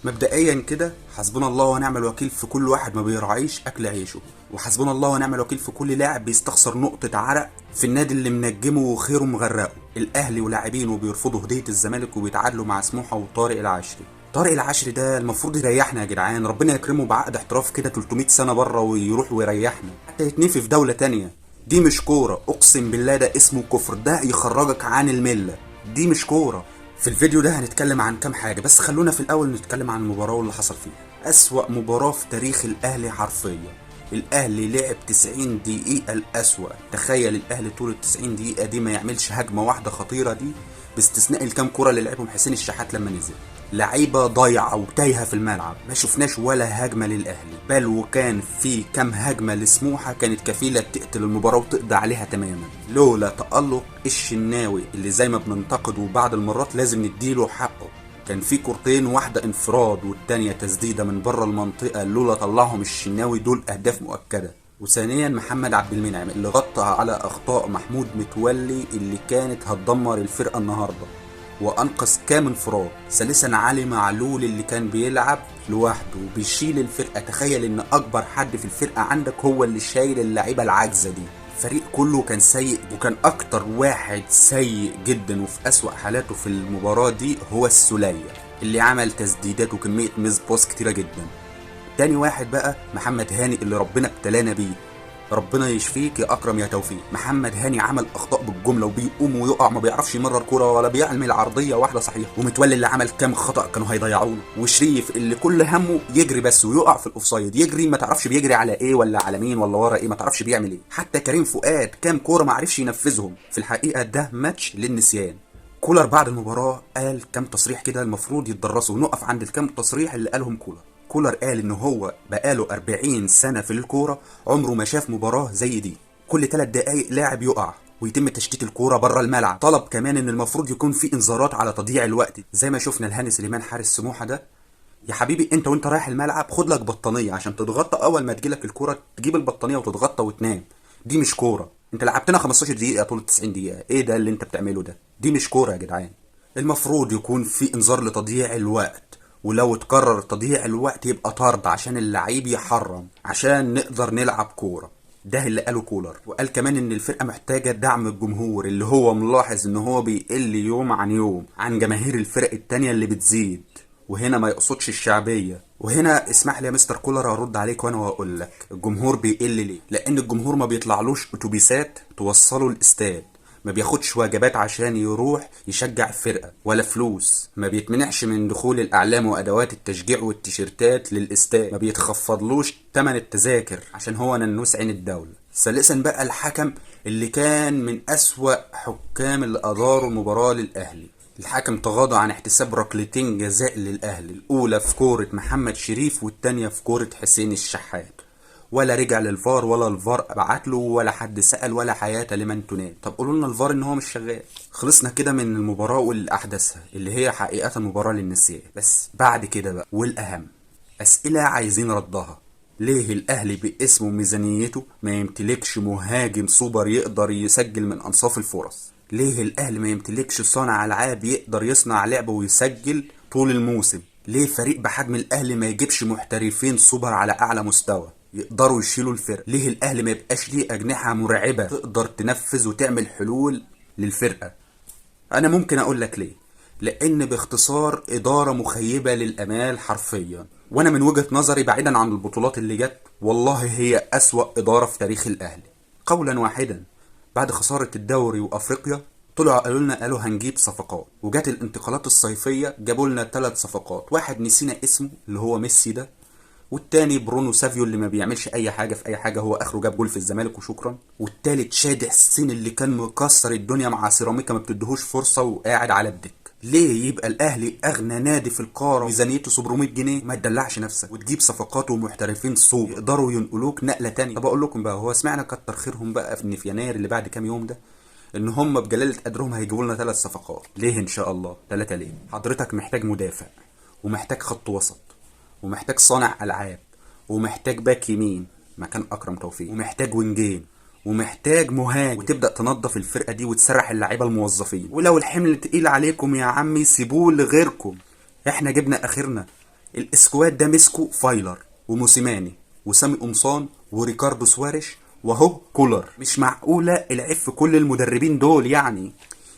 مبدئيا كده حسبنا الله ونعم الوكيل في كل واحد ما بيراعيش اكل عيشه، وحسبنا الله ونعم الوكيل في كل لاعب بيستخسر نقطة عرق في النادي اللي منجمه وخيره مغرقه. الاهلي ولاعبينه بيرفضوا هدية الزمالك وبيتعادلوا مع سموحة وطارق العشري. طارق العشري ده المفروض يريحنا يا جدعان، ربنا يكرمه بعقد احتراف كده 300 سنة بره ويروح ويريحنا حتى يتنفي في دولة تانية. دي مش كورة، اقسم بالله ده اسمه كفر، ده يخرجك عن الملة. دي مش كورة. في الفيديو ده هنتكلم عن كام حاجة، بس خلونا في الأول نتكلم عن المباراة واللي حصل فيها. أسوأ مباراة في تاريخ الأهلي حرفيا. الأهلي لعب 90 دقيقة الأسوأ. تخيل الأهلي طول ال 90 دقيقة دي ما يعملش هجمة واحدة خطيرة دي، باستثناء الكام كرة اللي لعبهم حسين الشحات لما نزل. لعيبة ضايعة وتايهة في الملعب، ما شفناش ولا هجمة للأهلي، بل وكان في كام هجمة لسموحة كانت كفيلة تقتل المباراة وتقضي عليها تماما. لولا تألق الشناوي اللي زي ما بننتقده بعض المرات لازم نديله حقه. كان في كورتين، واحدة انفراد والتانية تسديدة من بره المنطقة، لولا طلعهم الشناوي دول أهداف مؤكدة. وثانيا محمد عبد المنعم اللي غطى على أخطاء محمود متولي اللي كانت هتدمر الفرقة النهاردة وانقذ كام انفراد. ثالثا علي معلول اللي كان بيلعب لوحده وبيشيل الفرقه. تخيل ان اكبر حد في الفرقه عندك هو اللي شايل اللعيبه العاجزه دي. الفريق كله كان سيء، وكان اكتر واحد سيء جدا وفي اسوأ حالاته في المباراه دي هو السولية اللي عمل تسديدات وكميه ميس باص كتيره جدا. تاني واحد بقى محمد هاني اللي ربنا ابتلانا بيه، ربنا يشفيك يا اكرم يا توفيق. محمد هاني عمل اخطاء بالجمله وبيقوم ويقع، ما بيعرفش يمرر كوره ولا بيعمل عرضيه واحده صحيحه. ومتولي اللي عمل كام خطا كانوا هيضيعونا. وشريف اللي كل همه يجري بس ويقع في الاوفسايد، يجري ما تعرفش بيجري على ايه ولا على مين ولا ورا ايه، ما تعرفش بيعمل ايه. حتى كريم فؤاد كام كوره ما عرفش ينفذهم. في الحقيقه ده ماتش للنسيان. كولر بعد المباراه قال كام تصريح كده المفروض يتدرسوا، ونقف عند الكام تصريح اللي قالهم كولر. كولر قال ان هو بقاله 40 سنة في الكورة عمره ما شاف مباراة زي دي. كل 3 دقايق لاعب يقع ويتم تشتيت الكورة بره الملعب. طلب كمان ان المفروض يكون في انذارات على تضييع الوقت، زي ما شفنا الهاني سليمان حارس سموحة ده. يا حبيبي انت وانت رايح الملعب خد لك بطانية عشان تتغطى، اول ما تجيلك الكورة تجيب البطانية وتتغطى وتنام. دي مش كورة. انت لعبتنا 15 دقيقة طول 90 دقيقة، ايه ده اللي انت بتعمله ده؟ دي مش كورة يا جدعان. المفروض يكون في انذار لتضييع الوقت، ولو اتكرر تضييع الوقت يبقى طرد عشان اللعيب يحرم عشان نقدر نلعب كورة. ده اللي قاله كولر. وقال كمان ان الفرقة محتاجة دعم الجمهور، اللي هو ملاحظ ان هو بيقل يوم عن يوم عن جماهير الفرق التانية اللي بتزيد، وهنا ما يقصدش الشعبية. وهنا اسمح لي يا مستر كولر ارد عليك وانا واقول لك الجمهور بيقل ليه؟ لان الجمهور ما بيطلعلوش اتوبيسات توصله الاستاد، ما بياخدش وجبات عشان يروح يشجع الفرقة، ولا فلوس، ما بيتمنعش من دخول الأعلام وأدوات التشجيع والتيشيرتات للإستاد، ما بيتخفضلوش تمن التذاكر عشان هو ننوس عين الدولة. ثالثا بقى الحكم اللي كان من أسوأ حكام اللي أداروا المباراة للأهلي. الحكم تغاضى عن احتساب ركلتين جزاء للأهلي، الأولى في كورة محمد شريف والتانية في كورة حسين الشحات. ولا رجع للفار ولا الفار بعت له ولا حد سأل ولا حياة لمن تناد. طب قولوا لنا الفار ان هو مش شغال. خلصنا كده من المباراة والأحداثها اللي هي حقيقة مباراة للنسيان. بس بعد كده بقى والأهم، أسئلة عايزين ردها. ليه الأهلي باسمه وميزانيته ما يمتلكش مهاجم سوبر يقدر يسجل من أنصاف الفرص؟ ليه الأهلي ما يمتلكش صانع ألعاب يقدر يصنع لعبه ويسجل طول الموسم؟ ليه فريق بحجم الأهلي ما يجيبش محترفين سوبر على أعلى مستوى يقدروا يشيلوا الفرق؟ ليه الاهلي ما يبقاش ليه اجنحه مرعبه تقدر تنفذ وتعمل حلول للفرقه؟ انا ممكن اقول لك ليه. لان باختصار اداره مخيبه للامال حرفيا. وانا من وجهه نظري بعيدا عن البطولات اللي جت، والله هي اسوأ اداره في تاريخ الاهلي قولا واحدا. بعد خساره الدوري وافريقيا طلعوا قالوا هنجيب صفقات، وجات الانتقالات الصيفيه جابوا لنا 3 صفقات. واحد نسينا اسمه اللي هو ميسي ده، والتاني برونو سافيو اللي ما بيعملش اي حاجه في اي حاجه، هو اخره جاب جول في الزمالك وشكرا. والتالت شادي حسين اللي كان مكسر الدنيا مع سيراميكا ما بتديهوش فرصه وقاعد على الدك. ليه يبقى الاهلي اغنى نادي في القاره ميزانيته 700 جنيه ما تدلعش نفسك وتجيب صفقات ومحترفين سوق يقدروا ينقلوك نقله تانية؟ طب اقول لكم بقى، هو سمعنا كتر خيرهم بقى في يناير اللي بعد كام يوم ده ان هم بجلاله قدرهم هيجيبوا لنا 3 صفقات. ليه ان شاء الله 3؟ ليه؟ حضرتك محتاج مدافع، ومحتاج خط وسط، ومحتاج صانع العاب، ومحتاج باك يمين مكان اكرم توفيق، ومحتاج وينجين، ومحتاج مهاجم، وتبدا تنظف الفرقه دي وتسرح اللعيبه الموظفين. ولو الحمل تقيل عليكم يا عمي سيبوه لغيركم، احنا جبنا اخرنا. الاسكواد ده مسكه فايلر وموسيماني وسامي قمصان وريكاردو سواريش وهو كولر. مش معقولة العيب في كل المدربين دول يعني.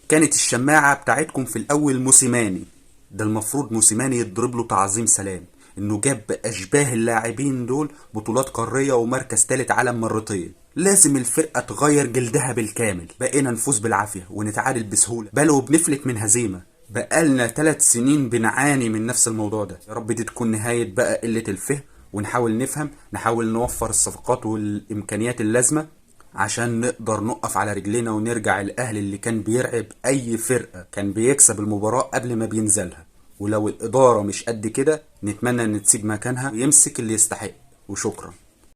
كانت الشماعة بتاعتكم في الأول موسيماني، ده المفروض موسيماني يضرب له تعظيم سلام انه جاب اشباه اللاعبين دول بطولات قارية ومركز تالت عالم مرتين. لازم الفرقة تغير جلدها بالكامل. بقينا نفوز بالعافية ونتعادل بسهولة، بل وبنفلت من هزيمة. بقالنا 3 سنين بنعاني من نفس الموضوع ده. يا رب دي تكون نهاية بقى قلة الفهم، ونحاول نفهم، نحاول نوفر الصفقات والامكانيات اللازمة عشان نقدر نقف على رجلينا ونرجع الاهلي اللي كان بيرعب اي فرقة، كان بيكسب المباراة قبل ما بينزلها. ولو الإدارة مش قد كده نتمنى ان تسيب مكانها ويمسك اللي يستحق. وشكرا.